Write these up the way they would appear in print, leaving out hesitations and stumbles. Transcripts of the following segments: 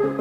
Hello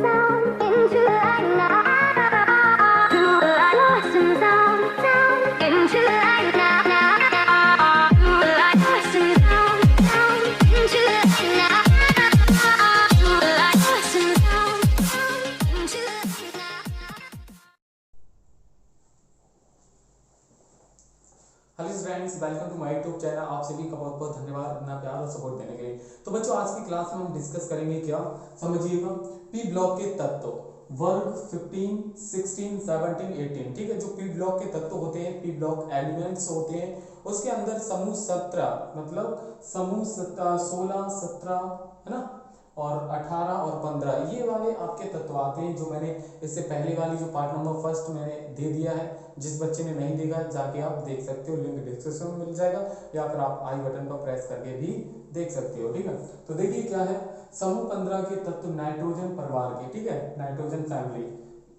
friends, welcome to my YouTube channel. आप सभी का बहुत बहुत धन्यवाद अपना प्यार और सपोर्ट देने के लिए। तो बच्चों, आज की क्लास में हम डिस्कस करेंगे क्या, समझिएगा, पी ब्लॉक के तत्व वर्ग 15, 16, 17, 18। ठीक है, जो पी ब्लॉक के तत्व होते हैं, पी ब्लॉक एलिमेंट्स होते हैं, उसके अंदर समूह 17 मतलब समूह 16, 17 है ना, और 18 और 15 ये वाले आपके तत्व आते हैं। जो मैंने इससे पहले वाली जो पार्ट नंबर फर्स्ट मैंने दे दिया है, जिस बच्चे ने नहीं देखा जाके आप देख सकते हो, लिंक डिस्क्रिप्शन में मिल जाएगा, या फिर आप आई बटन पर प्रेस करके भी देख सकते हो। ठीक है, तो देखिए क्या है, समूह 15 के तत्व नाइट्रोजन परिवार के, ठीक है, nitrogen family,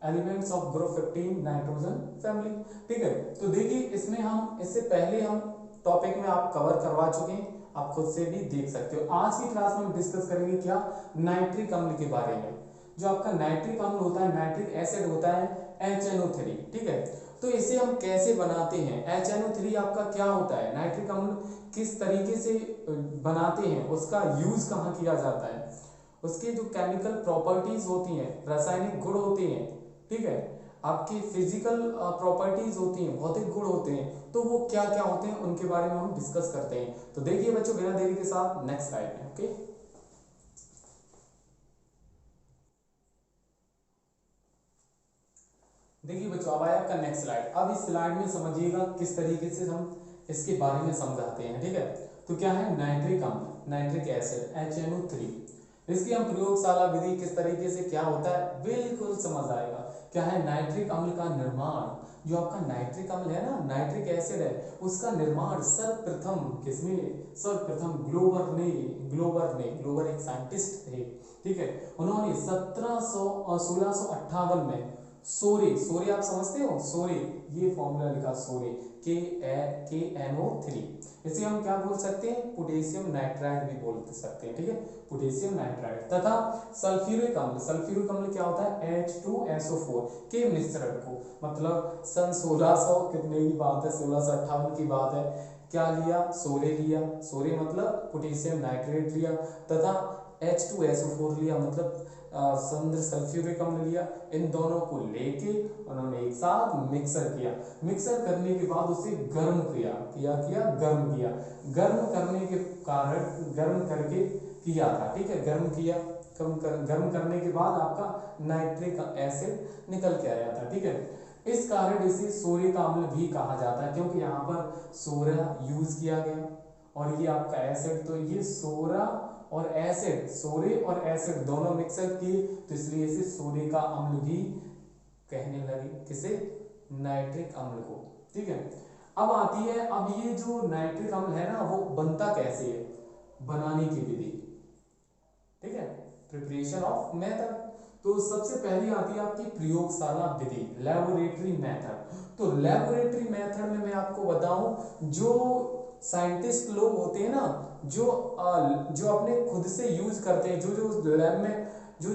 elements of group 15 nitrogen family. ठीक है, तो देखिए इसमें हम इससे पहले हम टॉपिक में आप कवर करवा चुके हैं, आप खुद से भी देख सकते हो। आज की क्लास में हम डिस्कस करेंगे क्या, नाइट्रिक अम्ल के बारे में। जो आपका नाइट्रिक अम्ल होता है, नाइट्रिक एसिड होता है HNO3। ठीक है, तो इसे हम कैसे बनाते हैं, HNO3 आपका क्या होता है, नाइट्रिक अम्ल किस तरीके से बनाते हैं, उसका यूज कहाँ किया जाता है, उसकी जो केमिकल प्रॉपर्टीज होती हैं, रासायनिक गुण होते हैं, ठीक है, आपकी फिजिकल प्रॉपर्टीज होती हैं, भौतिक गुण होते हैं, तो वो क्या क्या होते हैं उनके बारे में हम डिस्कस करते हैं। तो देखिए बच्चों, बिना देरी के साथ नेक्स्ट स्लाइड में। ओके, देखिए बच्चों, अब आया आपका नेक्स्ट स्लाइड। अब इस स्लाइड में समझिएगा किस तरीके से हम इसके बारे में समझाते हैं। ठीक है, तो क्या है नाइट्रिक अम्ल, नाइट्रिक एसिड HNO3, इसकी हम प्रयोगशाला विधि किस तरीके से क्या होता है बिल्कुल समझ आएगा। क्या है नाइट्रिक अम्ल का निर्माण, जो आपका नाइट्रिक अम्ल है ना, नाइट्रिक एसिड है, उसका निर्माण सर्वप्रथम किसने, सर्वप्रथम ग्लोबर एक साइंटिस्ट थे। ठीक है, उन्होंने 1658 में सोरे आप समझते हो, सोरे, ये फॉर्मूला लिखा सोरे, KNO3, इसे हम क्या बोल सकते हैं, पोटेशियम नाइट्राइड भी बोल सकते हैं। ठीक है, पोटेशियम नाइट्राइड तथा सल्फ्यूरिक अम्ल, सल्फ्यूरिक अम्ल क्या होता है H2SO4 के मिश्रण को, मतलब सन 1600 कितने की बात है, 1658 की बात है, क्या लिया, सोरे लिया, सोरे मतलब पोटेशियम नाइट्रेट लिया, तथा H2SO4 लिया, मतलब समुद्र सल्फ्यूरिक अम्ल लिया। इन दोनों को लेके उन्होंने एक साथ मिक्सर किया, मिक्सर करने के बाद उसे गर्म किया, गर्म करने के कारण, गर्म करके किया था। ठीक है, गर्म किया, गर्म करने के बाद आपका नाइट्रिक एसिड निकल के आया था। ठीक है, इस कारण इसे सोरे का अम्ल भी कहा जाता है, क्योंकि यहाँ पर सोरा यूज किया गया, और ये आपका एसिड, तो ये सोरा और एसिड, सोरे और एसिड दोनों मिक्सर किए, तो इसलिए इसे सोरे का अम्ल भी कहने लगे, किसे, नाइट्रिक अम्ल को। ठीक है, अब आती है, अब ये जो नाइट्रिक अम्ल है ना, वो बनता कैसे है, बनाने की विधि। ठीक है, प्रिपरेशन ऑफ मेथड। तो सबसे पहली आती है आपकी प्रयोगशाला विधि, लेबोरेटरी मेथड। तो लेबोरेटरी मेथड में मैं आपको बताऊं, जो साइंटिस्ट लोग होते हैं ना, जो जो अपने खुद से यूज करते हैं, जो लैब में जो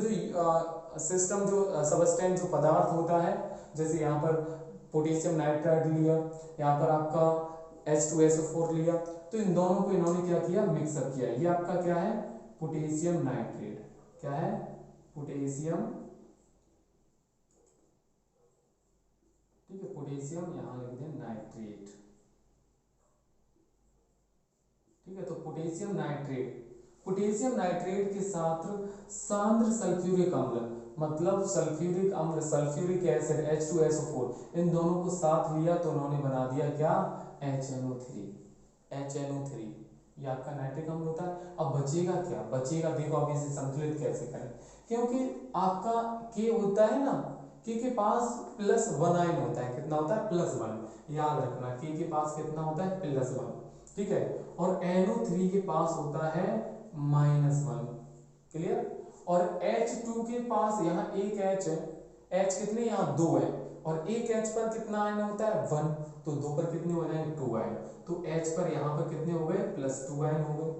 सिस्टम, जो सबस्टेंस, जो पदार्थ होता है, जैसे यहाँ पर पोटेशियम नाइट्राइड लिया, यहाँ पर आपका H2SO4 लिया, तो इन दोनों को इन्होंने क्या किया, मिक्सअप किया। ये आपका क्या है, पोटेशियम नाइट्रेट, क्या है, पोटेशियम, ठीक है, पोटेशियम यहाँ लिख दें नाइट्रेट। ठीक है, तो पोटेशियम नाइट्रेट, पोटेशियम नाइट्रेट के साथ सांद्र सल्फ्यूरिक अम्ल, मतलब सल्फ्यूरिक अम्ल, सल्फ्यूरिक एसिड H2SO4, इन दोनों को साथ लिया तो उन्होंने बना दिया क्या, HNO3। HNO3 ये आपका नाइट्रिक अम्ल होता है। अब बचेगा क्या, बचेगा, देखो अब इसे संतुलित कैसे करें, क्योंकि आपका K होता है ना, K के पास +1 आयन होता है, कितना होता है, +1, याद रखना, K के पास कितना होता है, +1। ठीक है, और NO3 के पास होता है -1, क्लियर। और H2 के पास यहाँ एक H है, H कितने, यहाँ 2 है, और एक H पर कितना आयन होता है, 1, तो 2 पर कितने हो जाएंगे, 2 आयन, तो H पर यहाँ पर कितने हो गए, +2 आयन हो गए,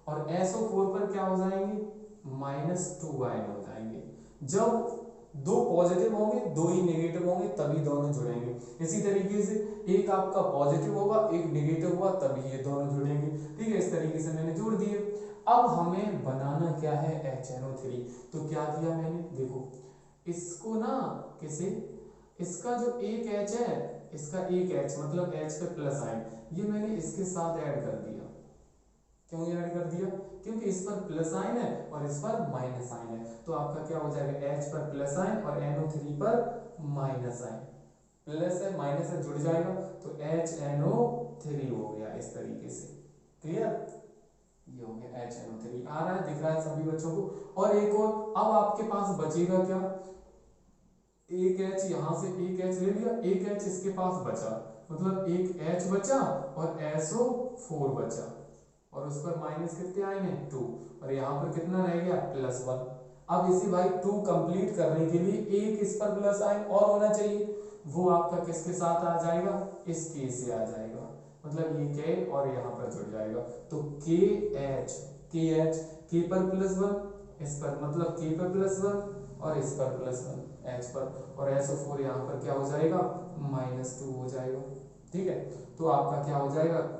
और SO4 पर क्या हो जाएंगे, -2 आयन हो जाएंगे। जब दो पॉजिटिव होंगे दो ही नेगेटिव होंगे तभी दोनों जुड़ेंगे। इसी तरीके से एक आपका पॉजिटिव होगा एक नेगेटिव होगा तभी ये दोनों जुड़ेंगे। ठीक है, इस तरीके से मैंने जोड़ दिए। अब हमें बनाना क्या है HNO3। तो क्या किया मैंने, देखो इसको ना किसे, इसका जो एक H है इसका एक H मतलब H पे प्लस आयन, ये मैंने इसके साथ ऐड कर दिया। क्यों ऐड कर दिया, क्योंकि इस पर प्लस आयन है और इस पर माइनस आयन है। तो आपका क्या हो जाएगा, H पर प्लस आयन और NO3 पर माइनस आयन, प्लस है माइनस है जुड़ जाएगा तो HNO3 हो गया। इस तरीके से क्लियर, ये हो गया HNO3। आ रहा है, दिख रहा है सभी बच्चों को। और एक और, अब आपके पास बचेगा क्या, एक H यहाँ से एक H ले लिया, एक H इसके पास बचा, मतलब एक H बचा और SO4 बचा, और उस पर माइनस कितने आए हैं 2, और यहाँ पर कितना रह गया +1। अब इसे भाई 2 कंप्लीट करने के लिए एक इस पर प्लस आयन और होना चाहिए, वो आपका किसके साथ आ जाएगा, इस K से आ जाएगा, मतलब ये K और यहाँ पर जुड़ जाएगा। तो KH K पर +1, इस पर मतलब K पर +1 और इस पर +1 H पर, और SO4 यहाँ पर क्या हो जाएगा -2 हो जाएगा। ठीक है, तो आपका क्या हो जाएगा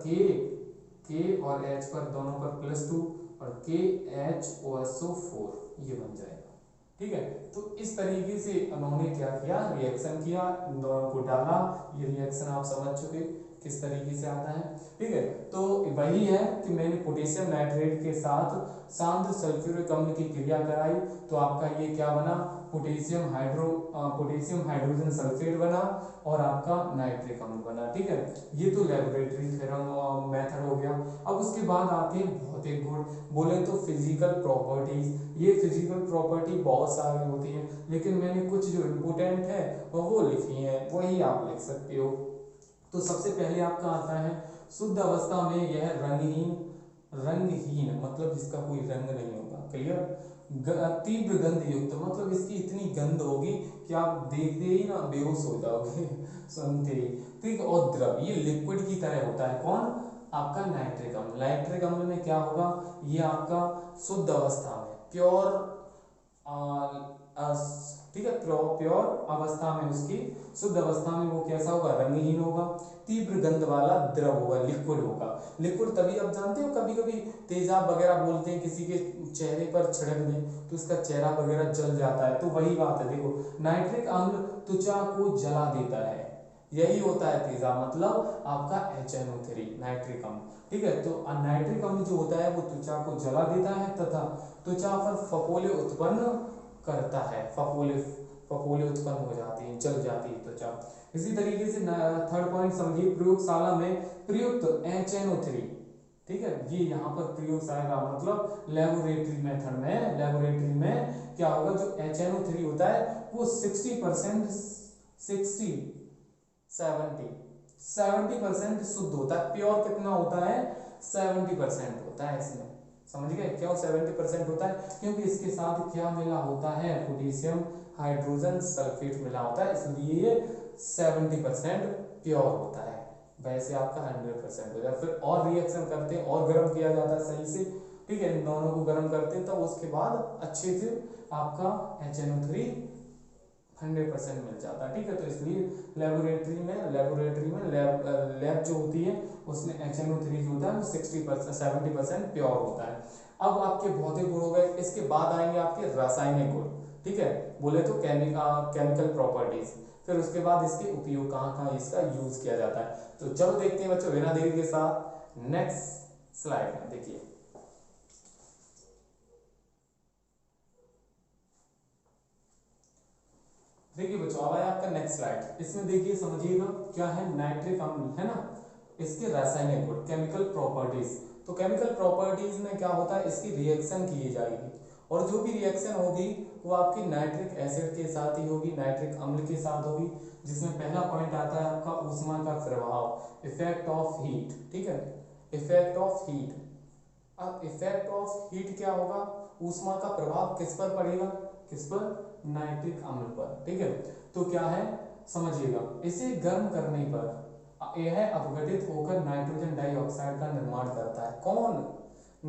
K और H पर दोनों पर +2 और KHOSO4 ये बन जाएगा। ठीक है, तो इस तरीके से उन्होंने क्या किया, रिएक्शन किया, इन दोनों को डाला। ये रिएक्शन आप समझ चुके किस तरीके से आता है। ठीक है, तो वही है कि मैंने पोटेशियम नाइट्रेट के साथ सांद्र सल्फ्यूरिक अम्ल की क्रिया कराई, तो आपका ये क्या बना, पोटेशियम हाइड्रोजन सल्फेट बना और आपका नाइट्रिक अम्ल बना। ठीक है, ये तो लेबोरेटरी मेथड हो गया। अब उसके बाद आते हैं भौतिक गुण, बोले तो फिजिकल प्रॉपर्टीज। ये फिजिकल प्रॉपर्टी बहुत सारी होती हैं, लेकिन मैंने कुछ जो इम्पोर्टेंट है वो लिखी हैं, वही आप लिख सकते हो। तो सबसे पहले आपका आता है शुद्ध अवस्था में यह रंगहीन मतलब जिसका कोई रंग नहीं होगा। क्लियर, तीव्र गंध युक्त मतलब इसकी इतनी गंध होगी कि आप देखते ही ना बेहोश हो जाओगे सुनते ही। ठीक, और द्रव ये लिक्विड की तरह होता है। कौन, आपका नाइट्रिक अम्ल। नाइट्रिक अम्ल में क्या होगा, ये आपका शुद्ध अवस्था में प्योर, ठीक है, प्योर अवस्था में, उसकी शुद्ध अवस्था में वो कैसा होगा, रंगहीन होगा, तीव्र गंध वाला द्रव होगा, लिक्विड होगा। लिक्विड तभी आप जानते हो कभी कभी तेजाब वगैरह बोलते हैं, किसी के चेहरे पर छिड़क दें तो उसका चेहरा वगैरह जल जाता है, तो वही बात है। देखो नाइट्रिक अम्ल त्वचा को जला देता है, यही होता है तेजाब, मतलब आपका HNO3 नाइट्रिक अम्ल। ठीक है, तो नाइट्रिक अम्ल जो होता है वो त्वचा को जला देता है तथा त्वचा पर फफोले उत्पन्न करता है, फफोले उत्पन्न हो जाती है, जल जाती है त्वचा। इसी तरीके से थर्ड पॉइंट समझिए, प्रयोगशाला में प्रयुक्त HNO3। ठीक है, ये यहाँ पर प्रयोगशाला मतलब लेबोरेटरी मेथड में, लेबोरेटरी में क्या होगा, जो HNO3 होता है वो 60% 70% शुद्ध होता है। प्योर कितना होता है, 70% होता है इसमें। समझ गए क्यों 70% होता है, क्योंकि इसके साथ क्या मिला होता है, पोटेशियम हाइड्रोजन सल्फेट मिला होता है, इसलिए ये 70% प्योर होता है। वैसे आपका 100% हो जाए, फिर और रिएक्शन करते हैं और गर्म किया जाता है सही से। ठीक है, इन दोनों को गर्म करते हैं, तब उसके बाद अच्छे से आपका HNO3 100% मिल जाता है। ठीक है, तो इसलिए लेबोरेटरी में लैब जो होती है उसमें HNO3 जो होता है वो 60% 70% प्योर होता है। अब आपके भौतिक गुण हो गए, इसके बाद आएंगे आपके रासायनिक गुण। ठीक है, बोले तो केमिकल प्रॉपर्टीज, फिर उसके बाद इसके उपयोग कहाँ कहाँ इसका यूज किया जाता है। तो चलो देखते हैं बच्चों बिना देरी के साथ नेक्स्ट स्लाइड में। देखिए बच्चों, अब आया आपका नेक्स्ट स्लाइड। इसमें देखिए समझिएगा क्या है, नाइट्रिक अम्ल है ना, इसके रासायनिक गुण केमिकल प्रॉपर्टीज। तो केमिकल प्रॉपर्टीज में क्या होता है, इसकी रिएक्शन की जाएगी और जो भी रिएक्शन होगी वो आपकी नाइट्रिक एसिड के साथ ही होगी, नाइट्रिक अम्ल के साथ होगी, जिसमें पहला पॉइंट आता है आपका ऊष्मा का प्रभाव, इफेक्ट ऑफ हीट। ठीक है, इफेक्ट ऑफ हीट। अब इफेक्ट ऑफ हीट क्या होगा, ऊष्मा का प्रभाव किस पर पड़ेगा, किस पर, नाइट्रिक अम्ल पर। ठीक है, तो क्या है समझिएगा, इसे गर्म करने पर यह अपघटित होकर नाइट्रोजन डाइऑक्साइड का निर्माण करता है। कौन,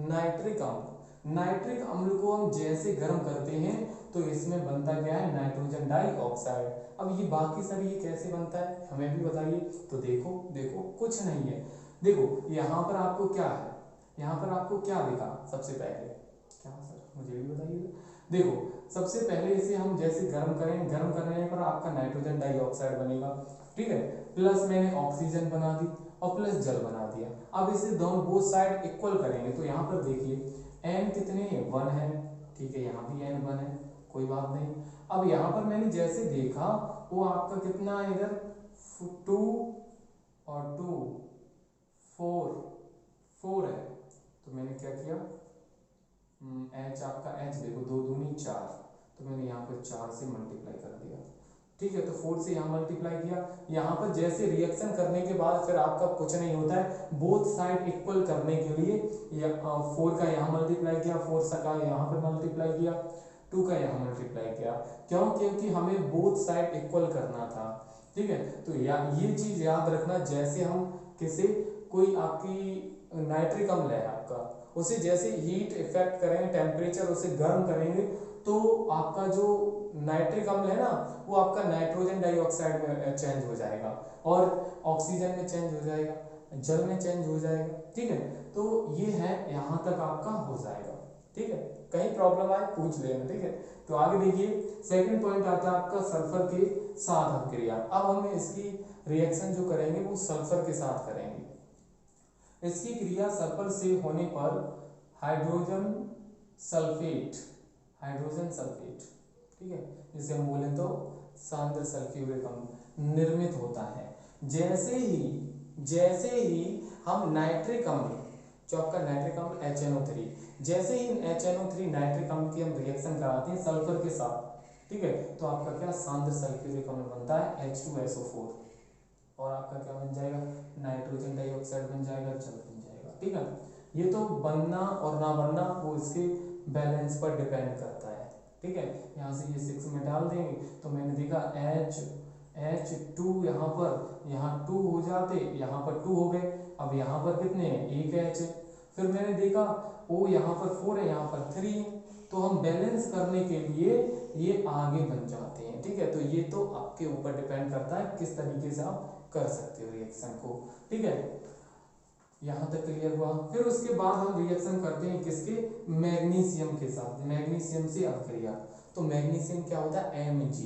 नाइट्रिक अम्ल। नाइट्रिक अम्ल को हम जैसे गर्म करते हैं तो इसमें बनता क्या है, नाइट्रोजन डाइऑक्साइड। अब ये बाकी सभी ये कैसे बनता है हमें भी बताइए। तो देखो देखो कुछ नहीं है, देखो यहाँ पर आपको क्या है, यहाँ पर आपको क्या दिखा सबसे पहले, क्या सर मुझे भी बताइए। देखो सबसे पहले इसे हम जैसे गर्म करें, गर्म करने पर आपका नाइट्रोजन डाइऑक्साइड बनेगा, ठीक है, प्लस मैंने ऑक्सीजन बना दी और प्लस जल बना दिया। अब इसे दोनों बोथ साइड इक्वल करेंगे तो यहाँ पर देखिए n कितने 1 है, ठीक है, यहाँ भी n 1 है, कोई बात नहीं। अब यहाँ पर मैंने जैसे देखा वो आपका कितना है इधर 2 और 2 4 है, तो मैंने क्या किया h आपका h देखो 2 दूनी 4, तो मैंने यहाँ पर 4 से मल्टीप्लाई कर दिया, ठीक है, तो 4 से यहाँ मल्टीप्लाई किया। यहाँ पर जैसे रिएक्शन करने के बाद फिर आपका कुछ नहीं होता है, बोथ साइड इक्वल करने के लिए 4 का यहाँ मल्टीप्लाई किया, 4 का यहाँ पर मल्टीप्लाई किया, 2 का यहाँ मल्टीप्लाई किया, क्यों, क्योंकि हमें बोथ साइड इक्वल करना था, ठीक है। तो ये चीज याद रखना, जैसे हम किसी कोई आपकी नाइट्रिक अम्ल है आपका, उसे जैसे हीट इफेक्ट करेंगे, टेम्परेचर उसे गर्म करेंगे तो आपका जो नाइट्रिक अम्ल है ना वो आपका नाइट्रोजन डाइऑक्साइड में चेंज हो जाएगा और ऑक्सीजन में चेंज हो जाएगा, जल में चेंज हो जाएगा, ठीक है। तो ये है, यहाँ तक आपका हो जाएगा, ठीक है। कहीं प्रॉब्लम आए पूछ लेना, ठीक है। तो आगे देखिए सेकंड पॉइंट आता है आपका सल्फर के साथ अभिक्रिया। अब हम इसकी रिएक्शन जो करेंगे वो सल्फर के साथ करेंगे। इसकी क्रिया सल्फर से होने पर हाइड्रोजन सल्फेट, ठीक है, जिसे हम बोले तो सांद्र सल्फ्यूरिक अम्ल निर्मित होता है। जैसे ही हम नाइट्रिक अम्ल, जो आपका नाइट्रिक अम्ल HNO3, जैसे ही HNO3 नाइट्रिक अम्ल की हम रिएक्शन कराते हैं सल्फर के साथ, ठीक है, तो आपका क्या सांद्र सल्फ्यूरिक अम्ल बनता है H2SO4 और आपका क्या बन जाएगा, नाइट्रोजन डाइऑक्साइड बन जाएगा, जल बन जाएगा, ठीक है। ये तो बनना और ना बनना वो इसके बैलेंस पर डिपेंड करता है, ठीक है। यहाँ से ये 6 में डाल देंगे तो मैंने देखा H2 यहाँ 2 हो जाते, यहाँ पर 2 हो गए, अब यहाँ पर कितने हैं, एक H है, फिर मैंने देखा O यहाँ पर 4 है, यहाँ पर 3 है, तो हम बैलेंस करने के लिए ये आगे बन जाते हैं, ठीक है। तो ये तो आपके ऊपर डिपेंड करता है किस तरीके से आप कर सकते हो रिएक्शन को, ठीक है। यहाँ तक क्लियर हुआ। फिर उसके बाद हम रिएक्शन करते हैं किसके, मैग्नीशियम के साथ, मैग्नीशियम से अभिक्रिया। तो मैग्नीशियम क्या होता है, Mg,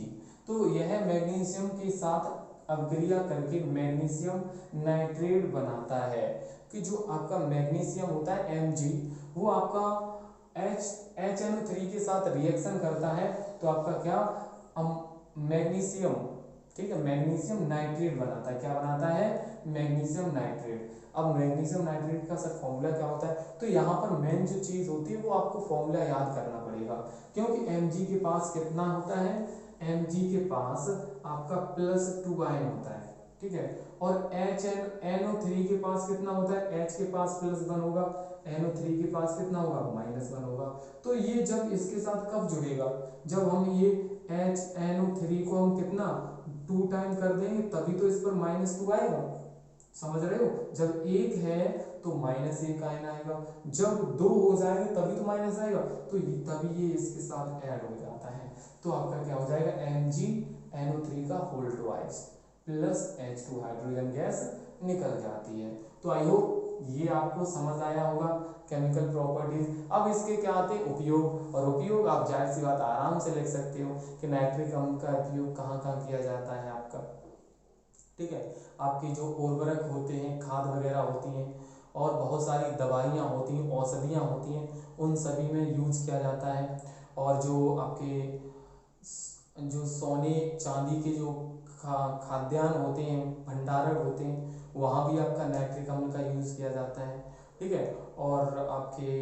तो यह मैग्नीशियम के साथ अभिक्रिया करके मैग्नीशियम नाइट्रेट बनाता है। कि जो आपका मैग्नीशियम होता है Mg, वो आपका HNO3 के साथ रिएक्शन करता है तो आपका क्या मैग्नीशियम, ठीक है, मैग्नीशियम नाइट्रेट बनाता है। क्या बनाता है, मैग्नीशियम नाइट्रेट। अब मैग्नीशियम नाइट्रेट का सर फॉर्मूला क्या होता है, तो यहाँ पर मेन जो चीज होती है वो आपको फॉर्मूला याद करना पड़ेगा, क्योंकि Mg के पास कितना होता है, Mg के पास आपका +2 आयन होता है, ठीक है, और HNO3 के पास कितना होता है, H के पास +1 होगा, NO3 के पास कितना होगा, -1 होगा। तो ये जब इसके साथ कब जुड़ेगा, जब हम ये HNO3 को हम कितना 2 टाइम कर देंगे तभी तो इस पर -2 आएगा, समझ रहे हो। जब 1 है तो -1 आयन आएगा, जब 2 हो जाएगा तभी तो माइनस आएगा, तो तभी ये इसके साथ ऐड हो जाता है। तो आपका क्या हो जाएगा, MgNO3 का whole twice plus H2 hydrogen gas निकल जाती है। तो आई होप ये आपको समझ आया होगा केमिकल प्रॉपर्टीज। अब इसके क्या आते हैं उपयोग, और उपयोग आप जाहिर सी बात आराम से लिख सकते हो कि नाइट्रिक अम्ल का उपयोग कहाँ कहाँ किया जाता है आपका, ठीक है। आपकी जो उर्वरक होते हैं, खाद वगैरह होती हैं, और बहुत सारी दवाइयाँ होती हैं, औषधियाँ होती हैं, उन सभी में यूज किया जाता है। और जो आपके जो सोने चांदी के जो खाद्यान्न होते हैं, भंडारण होते हैं, वहाँ भी आपका नाइट्रिक अम्ल का यूज़ किया जाता है, ठीक है। और आपके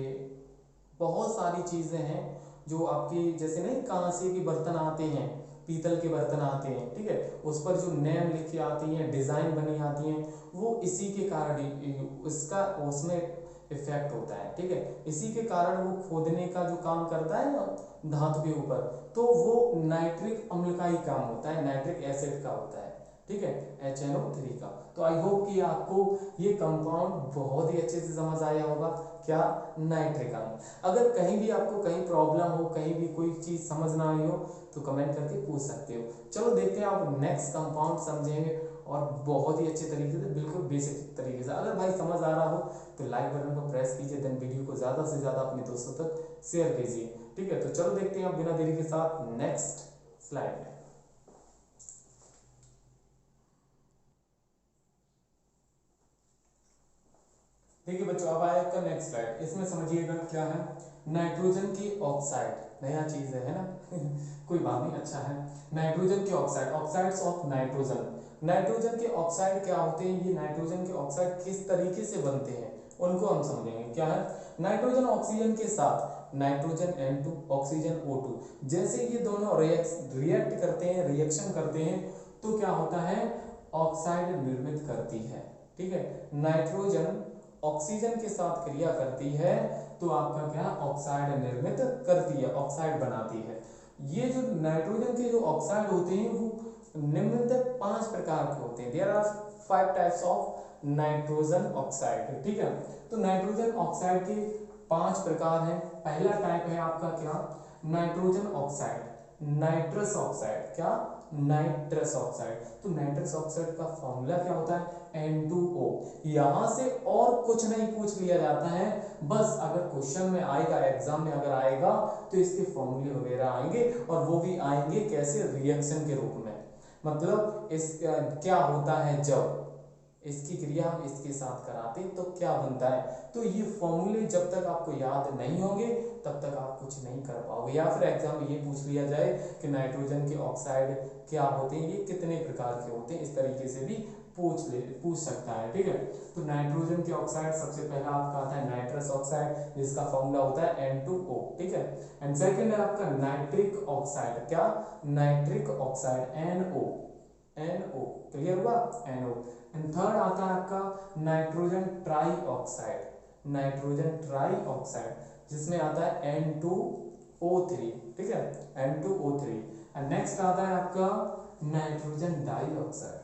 बहुत सारी चीज़ें हैं जो आपकी जैसे नहीं कांसे के बर्तन आते हैं, पीतल के बर्तन आते हैं, ठीक है, उस पर जो नेम लिखी आती हैं, डिज़ाइन बनी आती हैं, वो इसी के कारण इसका उसमें इफेक्ट होता है, ठीक है। इसी के कारण वो खोदने का जो काम करता है ना धातु के ऊपर, तो वो नाइट्रिक अम्ल का ही काम होता है, नाइट्रिक एसिड का होता है, ठीक है, HNO3 का। तो आई होप कि आपको ये कंपाउंड बहुत ही अच्छे से समझ आया होगा, क्या, नाइट्रिक अम्ल। अगर कहीं भी आपको कहीं प्रॉब्लम हो, कहीं भी कोई चीज़ समझ ना आई हो तो कमेंट करके पूछ सकते हो। चलो देखते हैं आप नेक्स्ट कंपाउंड समझेंगे और बहुत ही अच्छे तरीके से, बिल्कुल बेसिक तरीके से। अगर भाई समझ आ रहा हो तो लाइक बटन को प्रेस कीजिए, देन वीडियो को ज़्यादा से ज़्यादा अपने दोस्तों तक शेयर कीजिए, ठीक है। तो चलो देखते हैं आप बिना देरी के साथ नेक्स्ट स्लाइड में। देखिए बच्चों, अब आया आपका नेक्स्ट स्लाइड। इसमें समझिएगा क्या है, नाइट्रोजन की ऑक्साइड, नया चीज है ना कोई बात नहीं, अच्छा है। नाइट्रोजन के oxide, oxides of nitrogen. Nitrogen के ऑक्साइड क्या होते हैं, ये नाइट्रोजन के ऑक्साइड किस तरीके से बनते हैं उनको हम समझेंगे। क्या है, नाइट्रोजन ऑक्सीजन के साथ नाइट्रोजन N2 ऑक्सीजन O2, जैसे ये दोनों रिएक्ट करते हैं, रिएक्शन करते हैं, तो क्या होता है, ऑक्साइड निर्मित करती है, ठीक है। नाइट्रोजन ऑक्सीजन के साथ क्रिया करती है तो आपका क्या, ऑक्साइड निर्मित करती है, ऑक्साइड बनाती है। ये जो नाइट्रोजन के जो ऑक्साइड होते हैं वो निम्नतम 5 प्रकार के होते हैं। There are 5 types of nitrogen oxide, ठीक है। तो नाइट्रोजन ऑक्साइड के 5 प्रकार हैं। पहला टाइप है आपका क्या, नाइट्रोजन ऑक्साइड, नाइट्रस ऑक्साइड, क्या, नाइट्रस ऑक्साइड। तो नाइट्रस ऑक्साइड का फॉर्मूला क्या होता है, N2O। यहां से और कुछ नहीं पूछ लिया जाता है, बस अगर क्वेश्चन में आएगा, एग्जाम में अगर आएगा तो इसके फॉर्मूले वगैरह आएंगे, और वो भी आएंगे कैसे, रिएक्शन के रूप में। मतलब इस क्या होता है जब इसकी क्रिया हम इसके साथ कराते तो क्या बनता है। तो ये फॉर्मूले जब तक आपको याद नहीं होंगे तब तक आप कुछ नहीं कर पाओगे। या फिर एग्जाम में ये पूछ लिया जाए कि नाइट्रोजन के ऑक्साइड क्या होते हैं, ये कितने प्रकार के होते हैं, इस तरीके से भी पूछ सकता है, ठीक है। तो नाइट्रोजन के ऑक्साइड सबसे पहला आपका आता है नाइट्रस ऑक्साइड, जिसका फॉर्मूला होता है N2O, ठीक है। एंड सेकंड है आपका नाइट्रिक ऑक्साइड, क्या, नाइट्रिक ऑक्साइड NO, क्लियर हुआ, NO। एंड थर्ड आता है आपका nitrogen try oxide, nitrogen try oxide, जिसमें आता है N2O3, ठीक है, N2O3। एंड नेक्स्ट आता है आपका nitrogen dioxide,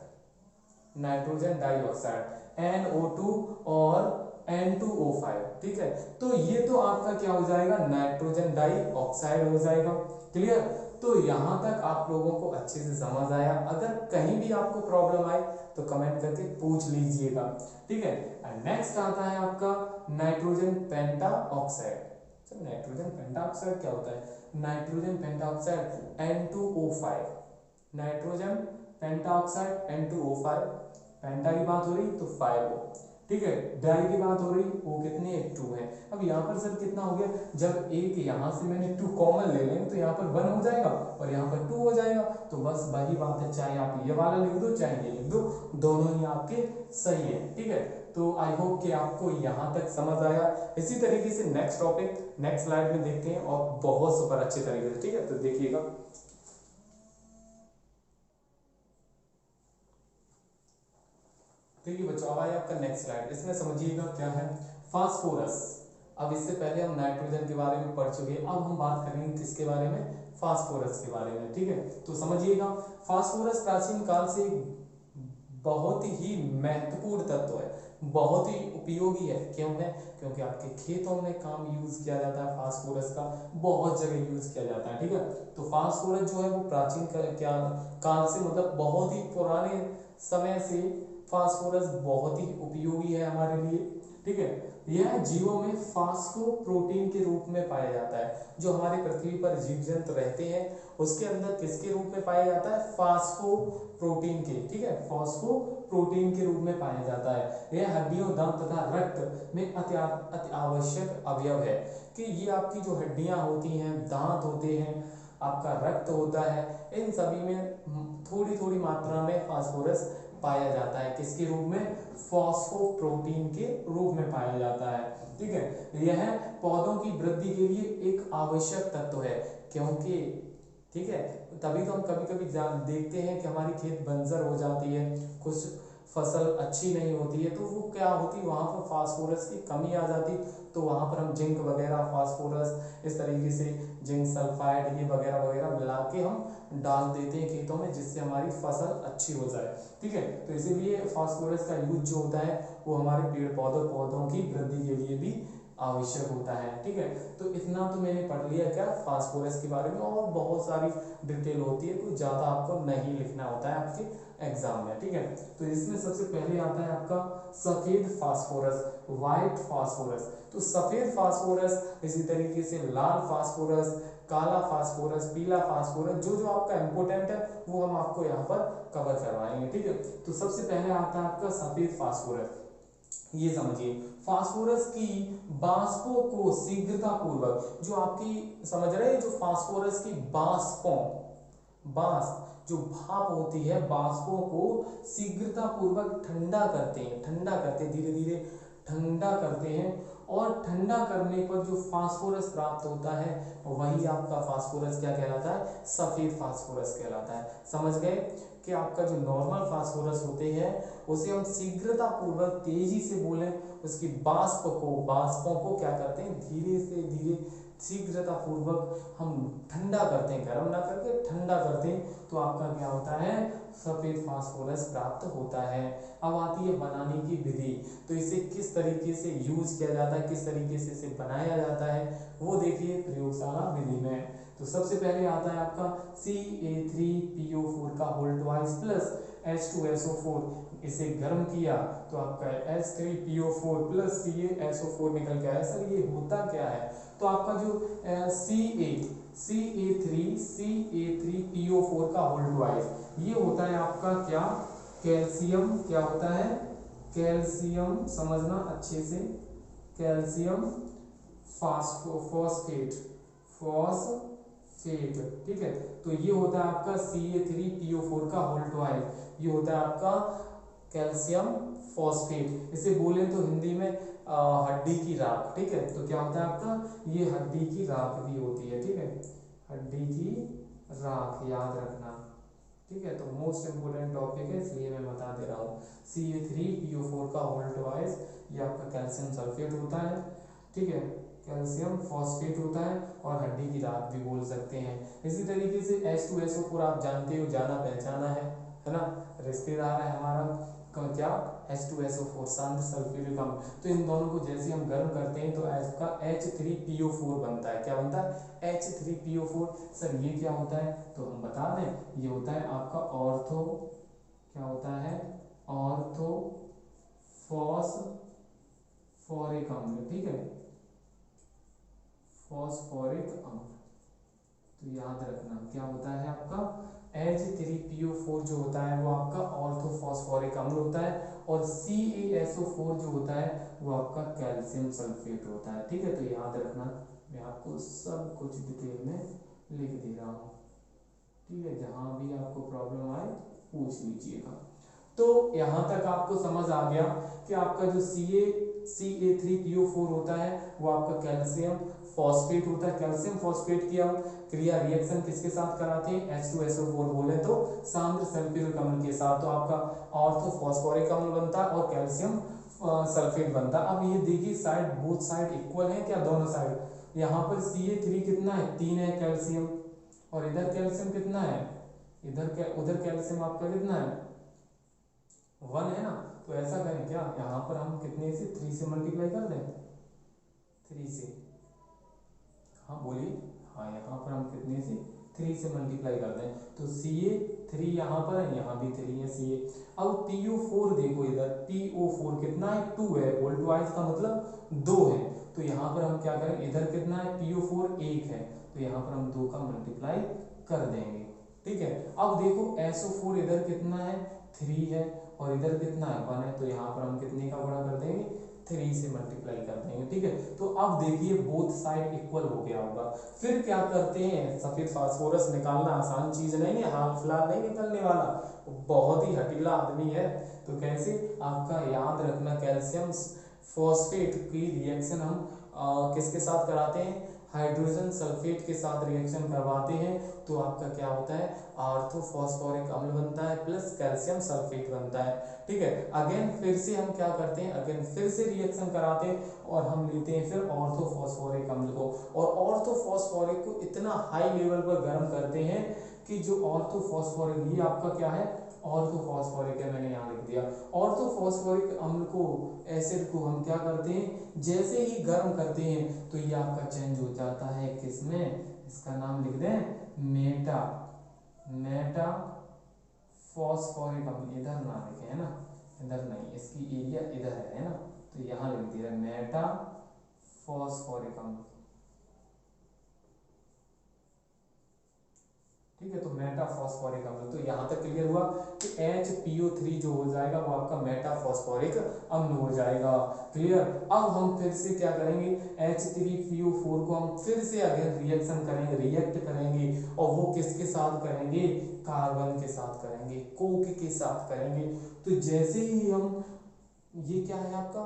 nitrogen dioxide NO2 और N2O5, ठीक है। तो ये तो आपका क्या हो जाएगा, नाइट्रोजन डाइऑक्साइड हो जाएगा, क्लियर। तो यहां तक आप लोगों को अच्छे से समझ आया। अगर कहीं भी आपको प्रॉब्लम आए तो कमेंट करके पूछ लीजिएगा, ठीक है। नेक्स्ट आता है आपका नाइट्रोजन पेंटा ऑक्साइड। नाइट्रोजन पेंटा ऑक्साइड क्या होता है, नाइट्रोजन पेंटा ऑक्साइड N2O5, नाइट्रोजन पेंटा ऑक्साइड N2O5, पेंटा की बात हो रही तो 5O, ठीक है। डाई की बात हो रही, वो कितने, 2 है। अब यहाँ पर सर कितना हो गया, जब एक यहाँ से मैंने 2 कॉमन ले लें तो यहाँ पर 1 हो जाएगा और यहाँ पर 2 हो जाएगा। तो बस वही बात है, चाहे आप ये वाला लिख दो चाहे ये लिख दो, दोनों ही आपके सही है, ठीक है। तो आई होप कि आपको यहाँ तक समझ आया। इसी तरीके से नेक्स्ट टॉपिक नेक्स्ट स्लाइड में देखते हैं और बहुत सुपर अच्छे तरीके से, ठीक है। तो देखिएगा, ठीक है बच्चों, अब आया आपका नेक्स्ट स्लाइड। इसमें समझिएगा क्या है, फास्फोरस। अब इससे पहले हम नाइट्रोजन के बारे में पढ़ चुके हैं, अब हम बात करेंगे किसके बारे में, फास्फोरस के बारे में, ठीक है। तो समझिएगा, फास्फोरस प्राचीन काल से बहुत ही महत्वपूर्ण तत्व है, बहुत ही उपयोगी है। क्यों है, क्योंकि आपके खेतों में काम यूज किया जाता है फास्फोरस का, बहुत जगह यूज किया जाता है, ठीक है। तो फास्फोरस जो है वो प्राचीन काल से, मतलब बहुत ही पुराने समय से फास्फोरस बहुत ही उपयोगी है हमारे लिए, ठीक है। यह जीवों में फास्फोप्रोटीन के रूप में पाया जाता है। जो हमारे पृथ्वी पर जीव जंतु रहते हैं उसके अंदर किसके रूप में पाया जाता है, फास्फोप्रोटीन के, ठीक है, फास्फोप्रोटीन के रूप में पाया जाता है। यह हड्डियों, दम तथा रक्त में अति आवश्यक अवयव है। कि ये आपकी जो हड्डियां होती हैं, दांत होते हैं, आपका रक्त होता है, इन सभी में थोड़ी थोड़ी मात्रा में फास्फोरस पाया जाता है। किसके रूप में, फॉस्फोप्रोटीन के रूप में पाया जाता है, ठीक है। यह पौधों की वृद्धि के लिए एक आवश्यक तत्व है, क्योंकि, ठीक है, तभी तो हम कभी कभी देखते हैं कि हमारी खेत बंजर हो जाती है, कुछ फसल अच्छी नहीं होती है तो वो क्या होती, वहाँ पर फास्फोरस की कमी आ जाती, तो वहाँ पर हम जिंक वगैरह, फास्फोरस इस तरीके से जिंक सल्फाइड ये वगैरह वगैरह मिला के हम डाल देते हैं खेतों में, जिससे हमारी फसल अच्छी हो जाए। ठीक है, तो इसीलिए फास्फोरस का यूज जो होता है वो हमारे पेड़ पौधों की वृद्धि के लिए भी आवश्यक होता है। ठीक है, तो इतना तो मैंने पढ़ लिया क्या फास्फोरस के बारे में, और बहुत सारी डिटेल होती है, कुछ ज़्यादा आपको नहीं लिखना होता है आपके एग्जाम में। ठीक है, तो इसमें सबसे पहले आता है आपका सफेद फास्फोरस, व्हाइट फास्फोरस। तो सफेद फास्फोरस, इसी तरीके से लाल फास्फोरस, काला फास्फोरस, पीला फास्फोरस, जो जो आपका इंपॉर्टेंट है वो हम आपको यहाँ पर कवर करवाएंगे। ठीक है, तो सबसे पहले आता है आपका सफेद फास्फोरस। ये समझिए, फास्फोरस की बाष्पों को शीघ्रता पूर्वक, जो आपकी समझ रहे हैं, जो फास्फोरस की बाष्प जो भाप होती है, बाष्पों को शीघ्रता पूर्वक ठंडा करते हैं, धीरे धीरे ठंडा करते हैं, और ठंडा करने पर जो फास्फोरस प्राप्त होता है वही आपका फास्फोरस क्या कहलाता है, सफेद फास्फोरस कहलाता है। समझ गए कि आपका जो नॉर्मल फास्फोरस होते हैं उसे हम शीघ्रता पूर्वक, तेजी से बोलें, उसकी बाष्पों को क्या करते हैं, धीरे से धीरे शीघ्रता पूर्वक हम ठंडा करते हैं, गर्म ना करके ठंडा करते हैं, तो आपका क्या होता है, सफेद फास्फोरस प्राप्त होता है। अब आती है बनाने की विधि, तो इसे किस तरीके से यूज किया जाता है, किस तरीके से इसे बनाया जाता है, वो देखिए प्रयोगशाला विधि में। तो सबसे पहले आता है आपका CA3PO4 का होल ट्वाइस प्लस H2SO4, इसे गर्म किया तो आपका H3PO4 प्लस CaSO4 निकल के आया। सर ये होता क्या है, तो आपका जो CA3PO4 का होल ट्वाइस, ये होता है आपका क्या, कैल्शियम, क्या होता है, कैल्शियम, समझना अच्छे से, कैल्शियम फॉस्फेट, ठीक है, तो ये होता है आपका CA3PO4 का होल ट्वाइस, ये होता है आपका कैल्शियम फॉस्फेट। इसे बोलें तो हिंदी में हड्डी की राख। ठीक है, तो क्या होता है आपका, ये हड्डी की राख भी होती है। ठीक है, हड्डी की राख याद रखना। ठीक है, तो मोस्ट इंपोर्टेंट टॉपिक है इसलिए मैं बता दे रहा हूँ। CA3PO4 का होल ट्वाइस, ये आपका कैल्शियम सल्फेट होता है। ठीक है, कैल्शियम फॉस्फेट होता है, और हड्डी की राख भी बोल सकते हैं। इसी तरीके से H2SO4 आप जानते हो, जाना पहचाना है ना, रिश्तेदार है हमारा क्या, H2SO4 सांद्र सल्फ्यूरिक अम्ल। तो इन दोनों को जैसे हम गर्म करते हैं तो आपका H3PO4 बनता है। क्या बनता है, H3PO4। सर ये क्या होता है, तो हम बता दें, ये होता है आपका ऑर्थो, क्या होता है, ऑर्थो फॉस्फोरिक अम्ल। ठीक है, फॉस्फोरिक अम्ल, तो याद रखना क्या होता है आपका, H3PO4 जो होता है वो आपका ऑर्थोफॉस्फोरिक अम्ल होता है, और CaSO4 जो होता है वो आपका कैल्शियम सल्फेट होता है। ठीक है, तो याद रखना, मैं आपको सब कुछ डिटेल में लिख दे रहा हूँ। ठीक है, जहाँ भी आपको प्रॉब्लम आए पूछ लीजिएगा। तो यहाँ तक आपको समझ आ गया कि आपका जो CA3PO4 होता है वो आपका कैल्शियम फॉस्फेट होता है। कैल्शियम फॉस्फेट की हम क्रिया रिएक्शन किसके साथ कराते हैं, H2SO4 बोले तो सांद्र सल्फ्यूरिक अम्ल के साथ, तो आपका ऑर्थोफॉस्फोरिक अम्ल बनता है और कैल्शियम सल्फेट बनता है। अब ये देखिए साइड, बोथ साइड इक्वल है क्या, दोनों साइड, यहाँ पर CA3 कितना है, 3 है कैल्शियम, और इधर कैल्शियम कितना है, उधर कैल्शियम आपका कितना है, 1 है ना। तो ऐसा करें क्या, यहाँ पर हम कितने से, 3 से मल्टीप्लाई कर दें, 3 से, हाँ बोलिए, हाँ यहाँ पर हम कितने से, 3 से मल्टीप्लाई कर दें, तो CA3 यहाँ पर है, यहाँ भी 3 है CA। अब PO4 देखो, इधर PO4 कितना है, 2 है, होल ट्वाइस का मतलब 2 है, तो यहाँ पर हम क्या करें, इधर कितना है, PO4 1 है, तो यहाँ पर हम 2 का मल्टीप्लाई कर देंगे। ठीक है, अब देखो SO4 इधर कितना है, 3 है, और इधर कितना है, 1 है, तो यहाँ पर हम कितने का गुणा कर देंगे, 3 से मल्टीप्लाई कर देंगे। ठीक है, तो अब देखिए बोथ साइड इक्वल हो गया होगा। फिर क्या करते हैं, सफेद फास्फोरस निकालना आसान चीज नहीं है, हाल फिलहाल नहीं निकलने वाला, बहुत ही हटीला आदमी है। तो कैसे, आपका याद रखना, कैल्शियम फॉस्फेट की रिएक्शन हम किसके साथ कराते हैं, हाइड्रोजन सल्फेट के साथ रिएक्शन करवाते हैं तो आपका क्या होता है, ऑर्थोफॉस्फोरिक अम्ल बनता है प्लस कैल्शियम सल्फेट बनता है। ठीक है, अगेन फिर से हम क्या करते हैं, अगेन फिर से रिएक्शन कराते हैं और हम लेते हैं फिर ऑर्थोफॉस्फोरिक अम्ल को, और ऑर्थोफॉस्फोरिक को इतना हाई लेवल पर गर्म करते हैं कि जो ऑर्थोफॉस्फोरिक, ये आपका क्या है, ऑर्थोफॉस्फोरिक है, मैंने यहाँ लिख दिया। ऑर्थोफॉस्फोरिक अम्ल को, एसिड को हम क्या करते हैं, जैसे ही गर्म करते हैं तो ये आपका चेंज हो जाता है किसमें, इसका नाम लिख दें मेटा फॉस्फोरिक अम्ल। इधर ना लिखे है ना, इधर नहीं, इसकी एरिया इधर है ना, तो यहाँ लिख दिया मेटा फॉस्फोरिक अम्ल। ठीक है, तो मेटाफॉस्फोरिक अम्ल, तो यहाँ तक क्लियर हुआ कि HPO3 जो हो जाएगा वो आपका मेटाफॉस्फोरिक अम्ल हो जाएगा। क्लियर। अब हम फिर से क्या करेंगे, H3PO4 को हम फिर से अगेन रिएक्शन करेंगे, रिएक्ट करेंगे, और वो किसके साथ करेंगे, कार्बन के साथ करेंगे, कोक के साथ करेंगे। तो जैसे ही हम, ये क्या है आपका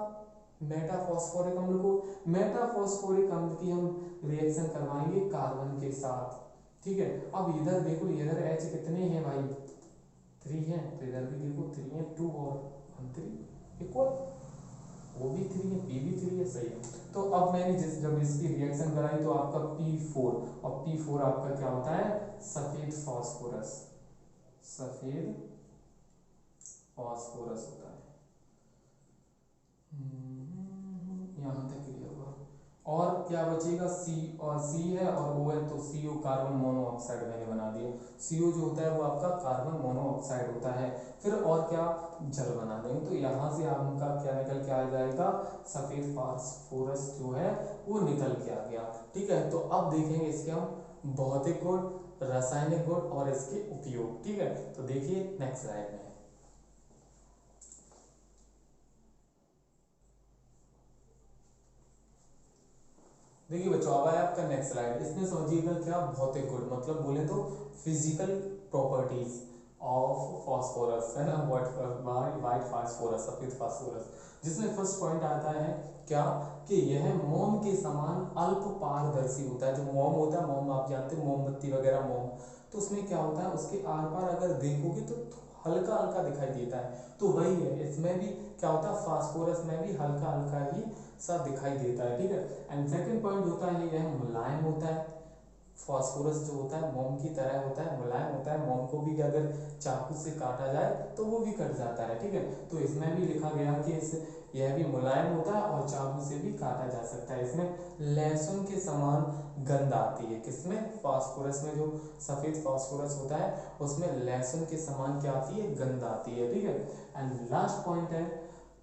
मेटाफॉस्फोरिक अम्ल को, मेटाफॉस्फोरिक अम्ल की हम रिएक्शन करवाएंगे कार्बन के साथ। ठीक है, अब इधर देखो, इधर H कितने हैं भाई, 3 हैं, तो इधर भी देखो 3 है, 2 और 1 3 इक्वल, वो भी 3 है, P भी 3 है, सही है। तो अब मैंने जब इसकी रिएक्शन कराई तो आपका P4, और P4 आपका क्या होता है, सफेद फास्फोरस, सफेद फास्फोरस होता है। यहाँ तक क्लियर हुआ। और क्या बचेगा, C, और C है और O है, तो CO कार्बन मोनोऑक्साइड मैंने बना दिया। CO जो होता है वो आपका कार्बन मोनोऑक्साइड होता है। फिर और क्या, जल बना देंगे, तो यहाँ से आपका क्या निकल के आ जाएगा, सफेद फास्फोरस जो है वो निकल के आ गया। ठीक है, तो अब देखेंगे इसके हम भौतिक गुण, रासायनिक गुण और इसके उपयोग। ठीक है, तो देखिए नेक्स्ट स्लाइड में। देखिए बच्चों, अब आया आपका नेक्स्ट स्लाइड। इसमें समझिएगा क्या, भौतिक गुण मतलब बोले तो फिजिकल प्रॉपर्टीज ऑफ फास्फोरस, है ना, व्हाइट फास्फोरस, सफेद फास्फोरस। जिसमें फर्स्ट पॉइंट आता है क्या, कि यह मोम के समान अल्प पारदर्शी होता है। जो मोम होता है, मोम आप जानते हैं, मोमबत्ती वगैरह मोम, तो उसमें क्या होता है, उसके आर पार अगर देखोगे तो हल्का हल्का दिखाई देता है, तो वही है इसमें भी क्या होता है, फास्फोरस में भी हल्का हल्का ही सा दिखाई देता है। ठीक है, एंड सेकंड पॉइंट होता है यह मुलायम होता है। फास्फोरस जो होता है मोम की तरह होता है, मुलायम होता है, मोम को भी अगर चाकू से काटा जाए तो वो भी कट जाता है। ठीक है, तो इसमें भी लिखा गया कि यह भी मुलायम होता है और चाकू से भी काटा जा सकता है। इसमें लहसुन के समान गंध आती है, किसमें, फास्फोरस में, जो सफेद फास्फोरस होता है उसमें लहसुन के समान क्या आती है, गंध आती है। ठीक है, एंड लास्ट पॉइंट है,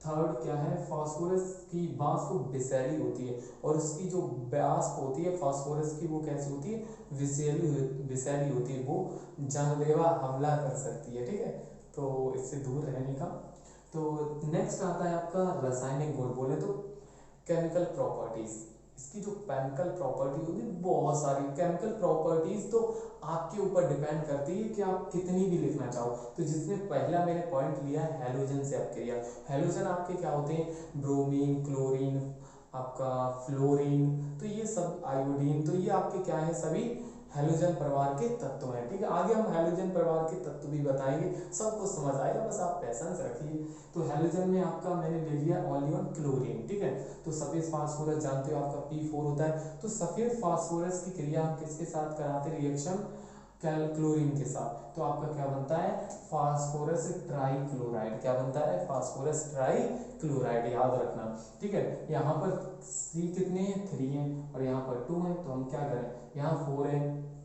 थर्ड क्या है, फास्फोरस की वाष्प विषैली होती है, और उसकी जो वाष्प होती है फास्फोरस की वो कैसी होती है, विषैली होती है, वो जानलेवा हमला कर सकती है। ठीक है, तो इससे दूर रहने का। तो नेक्स्ट आता है आपका रासायनिक गुण, बोले तो केमिकल प्रॉपर्टीज। इसकी जो केमिकल प्रॉपर्टी होती है, बहुत सारी केमिकल प्रॉपर्टीज तो आपके ऊपर डिपेंड करती है कि आप कितनी भी लिखना चाहो। तो जिसमें पहला मैंने पॉइंट लिया है हैलोजन से अपक्रिया। हैलोजन आपके क्या होते हैं, ब्रोमीन, क्लोरीन, आपका फ्लोरीन, तो ये सब, आयोडीन, तो ये आपके क्या है, सभी हैलोजन परिवार के तत्व हैं। ठीक है, आगे हम हैलोजन परिवार के तत्व भी बताएंगे, सब कुछ समझ आएगा, बस आप पेशेंस रखिए। तो हैलोजन में आपका मैंने ले लिया ओनली वन क्लोरीन। ठीक है, तो सफेद फास्फोरस जानते हो आपका P4 होता है, तो सफेद फास्फोरस की क्रिया हम किसके साथ कराते हैं, रिएक्शन क्लोरीन के साथ, तो आपका क्या बनता है, फास्फोरस ट्राइक्लोराइड। क्या बनता है, फास्फोरस ट्राइक्लोराइड, याद रखना। ठीक है, यहाँ पर C कितने हैं, 3 हैं, और यहाँ पर 2 हैं, तो हम क्या करें, यहाँ 4 है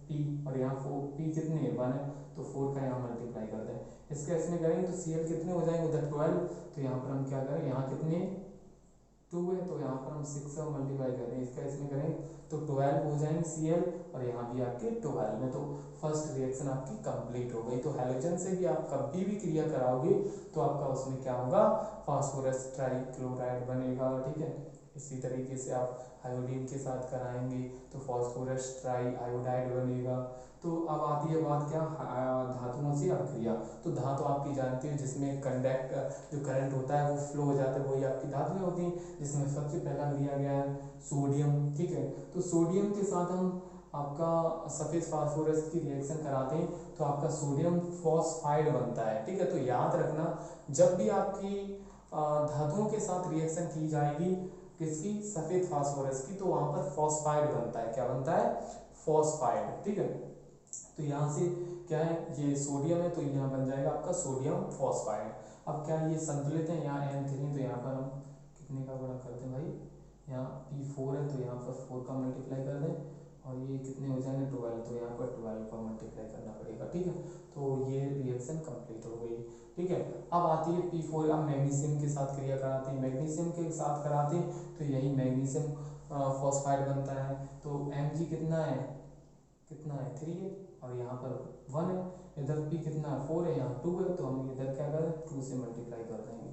P, और यहाँ 4 P कितने हैं, 1 है, तो 4 का यहाँ मल्टीप्लाई कर दें। इसका इसमें करेंगे तो Cl कितने हो जाएंगे उधर 12, तो यहाँ पर हम क्या करें, यहाँ कितने 2 है, तो यहाँ पर हम 6 से मल्टीप्लाई करें, इसका इसमें करें तो 12 हो जाएंगे Cl, और यहाँ भी आपके 12 में, तो फर्स्ट रिएक्शन आपकी कंप्लीट हो गई। तो हैलोजन से भी आप कभी भी क्रिया कराओगे तो आपका उसमें क्या होगा, फास्फोरस ट्राइक्लोराइड बनेगा। ठीक है, इसी तरीके से आप आयोडीन के साथ कराएंगे तो फॉस्फोरस ट्राई आयोडाइड बनेगा। तो अब आती है बात क्या, धातुओं से अक्रिया। तो धातु आपकी जानती हो जिसमें कंडक्ट जो करंट होता है वो फ्लो हो जाता है, वही आपकी धातुएं होती हैं, जिसमें सबसे पहला दिया गया है सोडियम। ठीक है, तो सोडियम के साथ हम आपका सफ़ेद फास्फोरस की रिएक्शन कराते हैं तो आपका सोडियम फॉस्फाइड बनता है। ठीक है, तो याद रखना जब भी आपकी धातुओं के साथ रिएक्शन की जाएगी किसकी, सफ़ेद फास्फोरस की, तो वहाँ पर फॉस्फाइड बनता है। क्या बनता है, फॉस्फाइड। ठीक है, तो यहाँ से क्या है, ये सोडियम है तो यहाँ बन जाएगा आपका सोडियम फॉस्फाइड। अब क्या ये संतुलित है, यहाँ N3 तो यहाँ पर हम कितने का गुणा करते हैं भाई, यहाँ P4 है तो यहाँ पर 4 का मल्टीप्लाई कर दें, और ये कितने हो जाएंगे 12, तो यहाँ पर 12 का मल्टीप्लाई करना पड़ेगा। ठीक है, तो ये रिएक्शन कंप्लीट हो गई। ठीक है, अब आती है P4, अब मैग्नीशियम के साथ क्रिया कराते हैं, मैग्नीशियम के साथ कराते हैं तो यही मैग्नीशियम फॉस्फाइड बनता है। तो Mg कितना है, 3 है, और यहाँ पर 1 है, इधर P कितना 4 है, यहाँ 2 है, तो हम इधर क्या करें 2 से मल्टीप्लाई कर देंगे।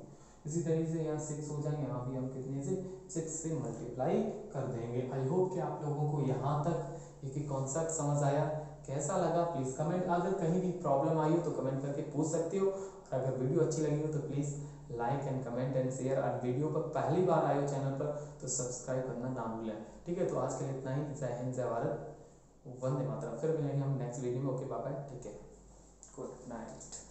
इसी तरीके से यहाँ 6 हो जाएंगे, यहाँ भी हम कितने से 6 से मल्टीप्लाई कर देंगे। आई होप कि आप लोगों को यहाँ तक एक कॉन्सेप्ट समझ आया। कैसा लगा प्लीज़ कमेंट, अगर कहीं भी प्रॉब्लम आई हो तो कमेंट करके पूछ सकते हो, और अगर वीडियो अच्छी लगी हो तो please like and comment and share, और वीडियो पर पहली बार आए हो चैनल पर तो सब्सक्राइब करना ना भूलें। ठीक है, तो आज के लिए इतना ही। जय हिंद, जय भारत, वंदे मातरम। फिर मिलेंगे हम नेक्स्ट वीडियो में। ओके बाय बाय, ठीक है, गुड नाइट।